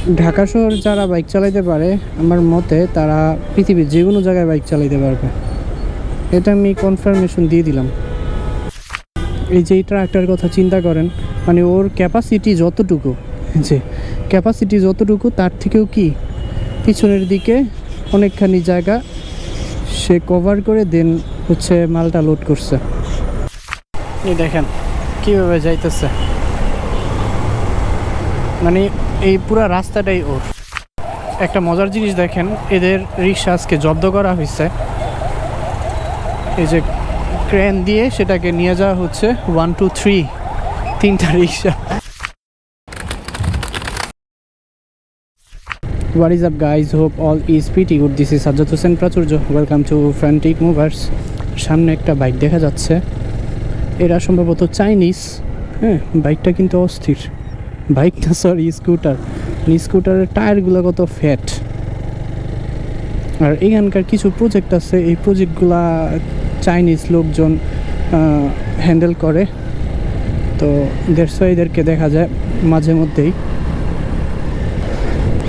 ঢাকা শহর যারা বাইক চালাইতে পারে আমার মতে তারা পৃথিবীর যে কোনো জায়গায় বাইক চালাইতে পারবে, এটা আমি কনফার্মেশন দিয়ে দিলাম। এই যে ট্রাকটার কথা চিন্তা করেন, মানে ওর ক্যাপাসিটি যতটুকু তার থেকেও কি পিছনের দিকে অনেকখানি জায়গা সে কভার করে দেন হচ্ছে মালটা লোড করছে। এই দেখেন কীভাবে যাইতেছে, মানে এই পুরা রাস্তাটাই ওর। একটা মজার জিনিস দেখেন, এদের রিক্সা আজকে জব্দ করা হয়েছে। এই যে ক্রেন দিয়ে সেটাকে নিয়ে যাওয়া হচ্ছে 1 2 3 তিনটা রিক্সা। What is up guys, hope all is pretty good. This is Sajjad Hossain Prachurjo. Welcome to Frantic Movers. সামনে একটা বাইক দেখা যাচ্ছে, এরা সম্ভবত চাইনিজ। হ্যাঁ, বাইকটা কিন্তু অস্থির। বাইক না, সরি, স্কুটারের টায়ারগুলো কত ফ্যাট। আর এখানকার কিছু প্রজেক্ট আছে, এই প্রজেক্টগুলা চাইনিজ লোকজন হ্যান্ডেল করে, তো এদেরকে দেখা যায় মাঝে মধ্যেই।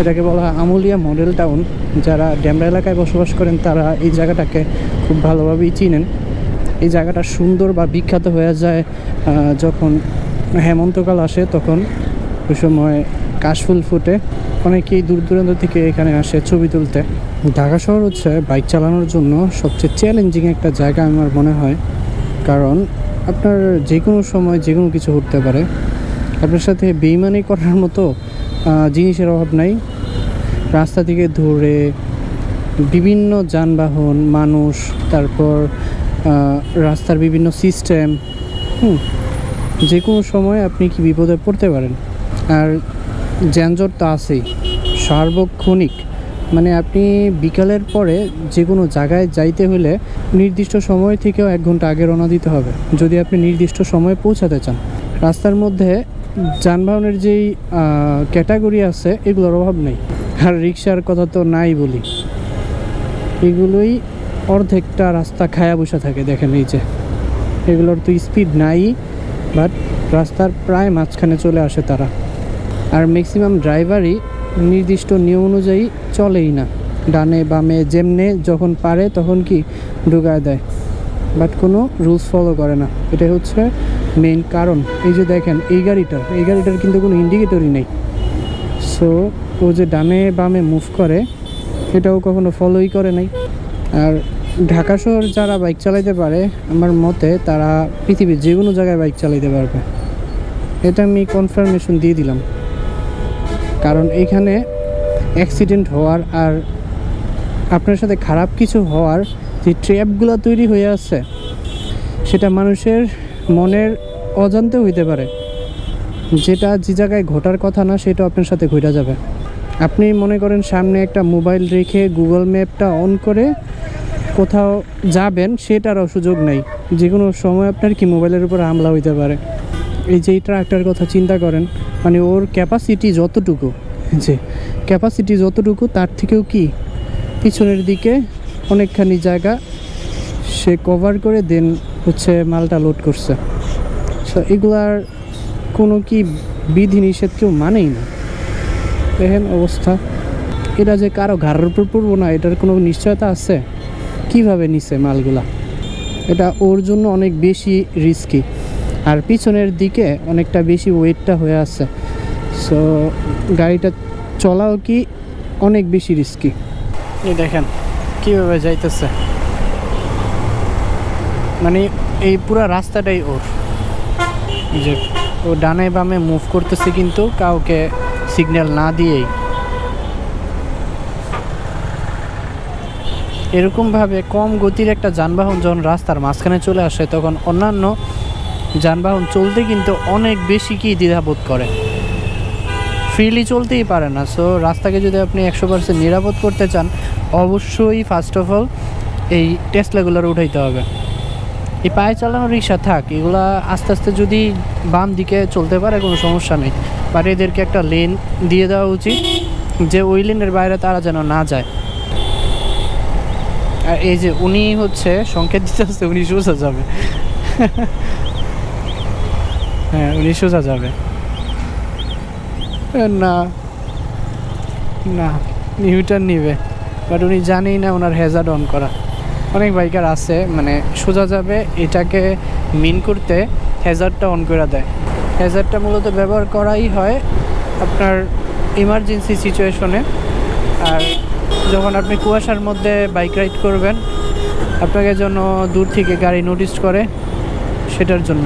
এটাকে বলা হয় আমুলিয়া মডেল টাউন। যারা ড্যামরা এলাকায় বসবাস করেন তারা এই জায়গাটাকে খুব ভালোভাবেই চিনেন। এই জায়গাটা সুন্দর বা বিখ্যাত হয়ে যায় যখন হেমন্তকাল আসে, তখন ওই সময় কাশফুল ফুটে। অনেকেই দূর দূরান্ত থেকে এখানে আসে ছবি তুলতে। ঢাকা শহর হচ্ছে বাইক চালানোর জন্য সবচেয়ে চ্যালেঞ্জিং একটা জায়গা আমার মনে হয়, কারণ আপনার যে কোনো সময় যে কোনো কিছু ঘটতে পারে। আপনার সাথে বেইমানি করার মতো জিনিসের অভাব নাই। রাস্তা থেকে ধরে বিভিন্ন যানবাহন, মানুষ, তারপর রাস্তার বিভিন্ন সিস্টেম, যে কোনো সময় আপনি কি বিপদে পড়তে পারেন। আর যানজট তো আছেই সার্বক্ষণিক, মানে আপনি বিকালের পরে যে কোনো জায়গায় যাইতে হলে নির্দিষ্ট সময় থেকেও 1 ঘন্টা আগে রওনা দিতে হবে যদি আপনি নির্দিষ্ট সময়ে পৌঁছাতে চান। রাস্তার মধ্যে যানবাহনের যেই ক্যাটাগরি আছে এগুলোর অভাব নেই। আর রিক্সার কথা তো নাই বলি, এগুলোই অর্ধেকটা রাস্তা খায়া বসে থাকে। দেখেন এই যে এগুলোর তো স্পিড নাই, বাট রাস্তার প্রায় মাঝখানে চলে আসে তারা। আর ম্যাক্সিমাম ড্রাইভারই নির্দিষ্ট নিয়ম অনুযায়ী চলেই না, ডানে বামে যেমনে যখন পারে তখন কি ঢুকায় দেয়, বাট কোনো রুলস ফলো করে না। এটাই হচ্ছে মেইন কারণ। এই যে দেখেন এই গাড়িটার কিন্তু কোনো ইন্ডিকেটরই নেই। সো ও যে ডানে বামে মুভ করে এটাও কখনো ফলোই করে নাই। আর ঢাকা শহর যারা বাইক চালাইতে পারে আমার মতে তারা পৃথিবীর যে কোনো জায়গায় বাইক চালাইতে পারবে, এটা আমি কনফার্মেশন দিয়ে দিলাম। কারণ এখানে অ্যাক্সিডেন্ট হওয়ার আর আপনার সাথে খারাপ কিছু হওয়ার যে ট্র্যাপগুলো তৈরি হয়ে আছে সেটা মানুষের মনের অজান্তেও হইতে পারে। যেটা যে জায়গায় ঘটার কথা না সেটা আপনার সাথে ঘটে যাবে। আপনি মনে করেন সামনে একটা মোবাইল রেখে গুগল ম্যাপটা অন করে কোথাও যাবেন, সেটারও সুযোগ নেই। যে কোনো সময় আপনার কি মোবাইলের উপর হামলা হইতে পারে। এই যে ট্রাকটার কথা চিন্তা করেন, মানে ওর ক্যাপাসিটি যতটুকু তার থেকেও কি পিছনের দিকে অনেকখানি জায়গা সে কভার করে দেন হচ্ছে মালটা লোড করছে। সো এগুলার কোনো কি বিধিনিষেধ কেউ মানেই না। দেখেন অবস্থা, এটা যে কারো ঘাড়ের উপর পড়বো না এটার কোনো নিশ্চয়তা আছে? কিভাবে নিছে মালগুলা, এটা ওর জন্য অনেক বেশি রিস্কি। আর পিছনের দিকে অনেকটা বেশি ওয়েটটা হয়ে আছে, সো গাড়িটা চলাও কি অনেক বেশি রিস্কি। এই দেখেন কীভাবে যাইতেছে, মানে এই পুরা রাস্তাটাই ওর। যে ও ডানে বামে মুভ করতেছে কিন্তু কাউকে সিগন্যাল না দিয়েই। এরকমভাবে কম গতির একটা যানবাহন যখন রাস্তার মাঝখানে চলে আসে তখন অন্যান্য যানবাহন চলতে কিন্তু অনেক বেশি কি দ্বিধাবোধ করে, ফ্রিলি চলতেই পারে না। সো রাস্তাকে যদি আপনি 100% নিরাপদ করতে চান অবশ্যই ফার্স্ট অফ অল এই টেসলাগুলোর উঠাইতে হবে। এই পায়ে চালানো রিক্সা থাক, এগুলা আস্তে আস্তে যদি বাম দিকে চলতে পারে কোনো সমস্যা নেই, বাট এদেরকে একটা লেন দিয়ে দেওয়া উচিত যে ওই লেনের বাইরে তারা যেন না যায়। আর এই যে উনি হচ্ছে সংকেত দিতে আসছে উনি সোজা যাবে। হ্যাঁ, উনি সোজা যাবে না, না, নিউটার নিবে, বাট উনি জানেই না ওনার হ্যাজার্ড অন করা। অনেক বাইকার আছে মানে সোজা যাবে, এটাকে মিন করতে হ্যাজার্ডটা অন করে দেয়। হ্যাজার্ডটা মূলত ব্যবহার করাই হয় আপনার ইমার্জেন্সি সিচুয়েশনে। আর যখন আপনি কুয়াশার মধ্যে বাইক রাইড করবেন, আপনাকে জন্য দূর থেকে গাড়ি নোটিস করে সেটার জন্য।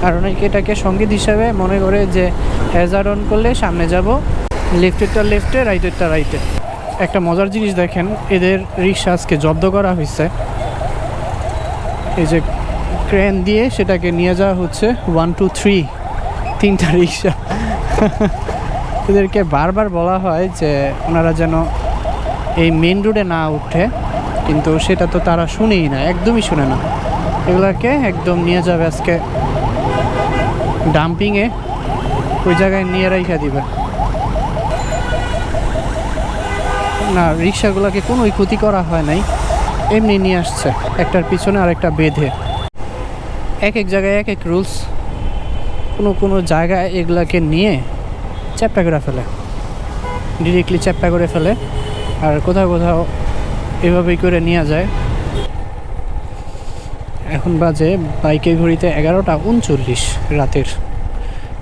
আর অনেকে এটাকে সঙ্গীত হিসাবে মনে করে যে হ্যাজার্ড অন করলে সামনে যাব, লেফটেরটা লেফটে, রাইটেরটা রাইটে। একটা মজার জিনিস দেখেন, এদের রিক্সা আজকে জব্দ করা হয়েছে। এই যে ক্রেন দিয়ে সেটাকে নিয়ে যাওয়া হচ্ছে 1 2 3 তিনটা রিক্সা। এদেরকে বারবার বলা হয় যে ওনারা যেন এই মেন রোডে না উঠে, কিন্তু সেটা তো তারা শুনেই না, একদমই শুনে না। এগুলাকে একদম নিয়ে যাবে আজকে ডাম্পিংয়ে, ওই জায়গায় নিয়ে রাইখা দিবে। না, রিক্সাগুলোকে কোনোই ক্ষতি করা হয় নাই, এমনি নিয়ে আসছে একটার পিছনে আরেকটা বেঁধে। এক এক জায়গায় এক এক রুলস। কোনো কোনো জায়গায় এগুলাকে নিয়ে চ্যাপ্টা করে ফেলে, ডিরেক্টলি চ্যাপ্টা করে ফেলে। আর কোথাও কোথাও এভাবেই করে নিয়ে যায়। এখন বাজে বাইকে ঘড়িতে 11:39 রাতের।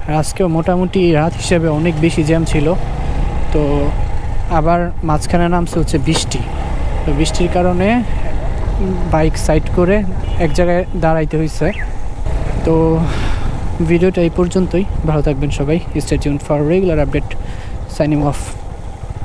আর আজকেও মোটামুটি রাত হিসেবে অনেক বেশি জ্যাম ছিল। তো আবার মাঝখানে নামছে হচ্ছে বৃষ্টি। তো বৃষ্টির কারণে বাইক সাইড করে এক জায়গায় দাঁড়াইতে হয়েছে। তো ভিডিওটা এই পর্যন্তই। ভালো থাকবেন সবাই। Stay tuned for regular update. Signing off.